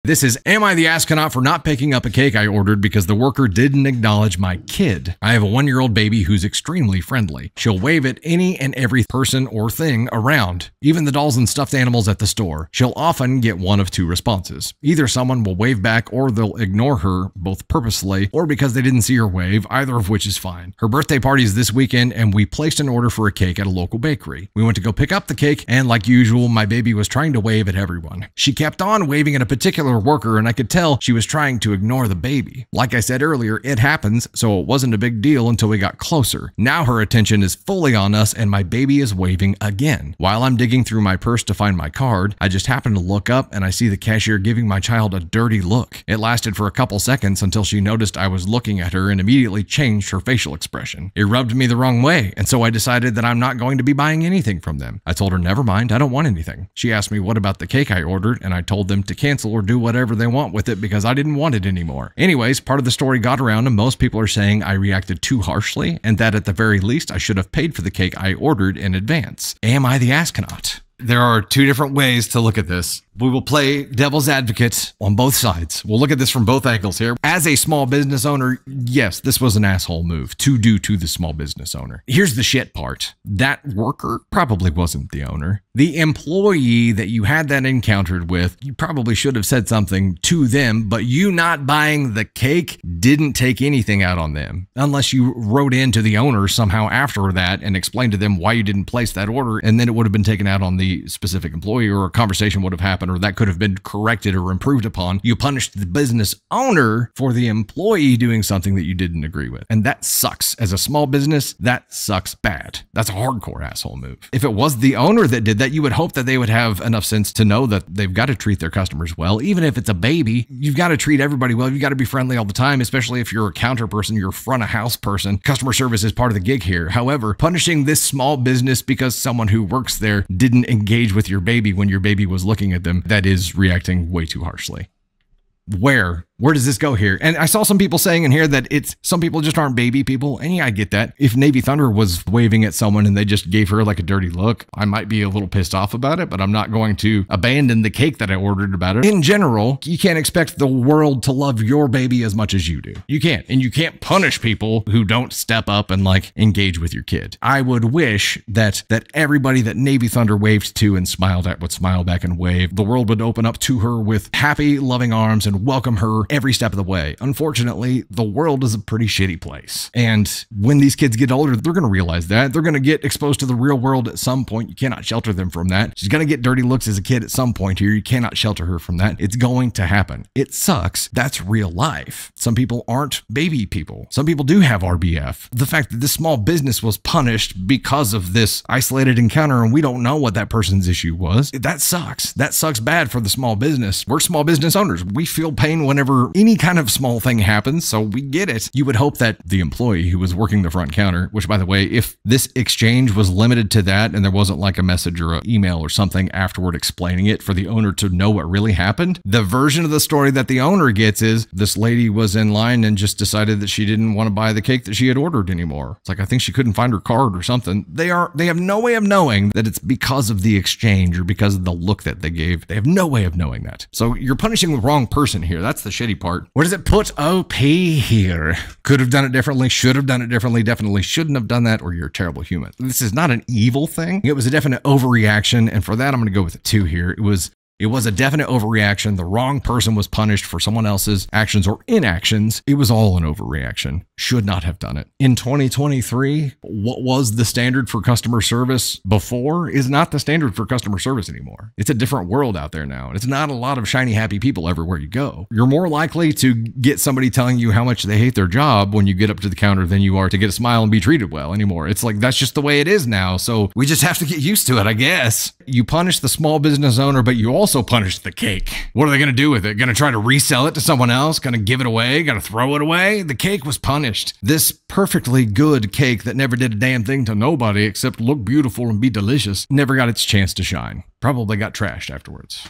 This is, am I the astronaut for not picking up a cake I ordered because the worker didn't acknowledge my kid? I have a 1-year-old baby who's extremely friendly. She'll wave at any and every person or thing around, even the dolls and stuffed animals at the store. She'll often get one of two responses. Either someone will wave back or they'll ignore her, both purposely or because they didn't see her wave, either of which is fine. Her birthday party is this weekend and we placed an order for a cake at a local bakery. We went to go pick up the cake and like usual, my baby was trying to wave at everyone. She kept on waving at a particular worker and I could tell she was trying to ignore the baby. Like I said earlier, it happens, so it wasn't a big deal until we got closer. Now her attention is fully on us and my baby is waving again. While I'm digging through my purse to find my card, I just happen to look up and I see the cashier giving my child a dirty look. It lasted for a couple seconds until she noticed I was looking at her and immediately changed her facial expression. It rubbed me the wrong way, and so I decided that I'm not going to be buying anything from them. I told her, never mind, I don't want anything. She asked me what about the cake I ordered, and I told them to cancel or do whatever they want with it because I didn't want it anymore. Anyways, part of the story got around and most people are saying I reacted too harshly and that at the very least I should have paid for the cake I ordered in advance. Am I the astronaut? There are two different ways to look at this. We will play devil's advocate on both sides. We'll look at this from both angles here. As a small business owner, yes, this was an asshole move to do to the small business owner. Here's the shit part. That worker probably wasn't the owner. The employee that you had that encountered with, you probably should have said something to them, but you not buying the cake didn't take anything out on them. Unless you wrote into the owner somehow after that and explained to them why you didn't place that order, and then it would have been taken out on the specific employee or a conversation would have happened or that could have been corrected or improved upon. You punished the business owner for the employee doing something that you didn't agree with. And that sucks. As a small business, that sucks bad. That's a hardcore asshole move. If it was the owner that did that, you would hope that they would have enough sense to know that they've got to treat their customers well. Even if it's a baby, you've got to treat everybody well. You've got to be friendly all the time, especially if you're a counter person, you're a front of house person. Customer service is part of the gig here. However, punishing this small business because someone who works there didn't engage with your baby when your baby was looking at them, that is reacting way too harshly. Where does this go here? And I saw some people saying in here that some people just aren't baby people. And yeah, I get that. If Navy Thunder was waving at someone and they just gave her like a dirty look, I might be a little pissed off about it, but I'm not going to abandon the cake that I ordered about it. In general, you can't expect the world to love your baby as much as you do. You can't. And you can't punish people who don't step up and like engage with your kid. I would wish that everybody that Navy Thunder waved to and smiled at would smile back and wave. The world would open up to her with happy, loving arms and welcome her every step of the way. Unfortunately, the world is a pretty shitty place. And when these kids get older, they're going to realize that. They're going to get exposed to the real world at some point. You cannot shelter them from that. She's going to get dirty looks as a kid at some point here. You cannot shelter her from that. It's going to happen. It sucks. That's real life. Some people aren't baby people. Some people do have RBF. The fact that this small business was punished because of this isolated encounter and we don't know what that person's issue was, that sucks. That sucks bad for the small business. We're small business owners. We feel pain whenever any kind of small thing happens, so we get it. You would hope that the employee who was working the front counter, which by the way, if this exchange was limited to that and there wasn't like a message or an email or something afterward explaining it for the owner to know what really happened, the version of the story that the owner gets is this lady was in line and just decided that she didn't want to buy the cake that she had ordered anymore. It's like, I think she couldn't find her card or something. They have no way of knowing that it's because of the exchange or because of the look that they gave. They have no way of knowing that. So you're punishing the wrong person here. That's the shitty part. Where does it put OP here? Could have done it differently, should have done it differently, definitely shouldn't have done that, or you're a terrible human. This is not an evil thing. It was a definite overreaction, and for that, I'm going to go with a 2 here. It was a definite overreaction. The wrong person was punished for someone else's actions or inactions. It was all an overreaction. Should not have done it. In 2023, what was the standard for customer service before is not the standard for customer service anymore. It's a different world out there now. It's not a lot of shiny, happy people everywhere you go. You're more likely to get somebody telling you how much they hate their job when you get up to the counter than you are to get a smile and be treated well anymore. It's like, that's just the way it is now. So we just have to get used to it, I guess. You punish the small business owner, but you also punish the cake. What are they going to do with it? Going to try to resell it to someone else? Going to give it away? Going to throw it away? The cake was punished. This perfectly good cake that never did a damn thing to nobody except look beautiful and be delicious never got its chance to shine. Probably got trashed afterwards.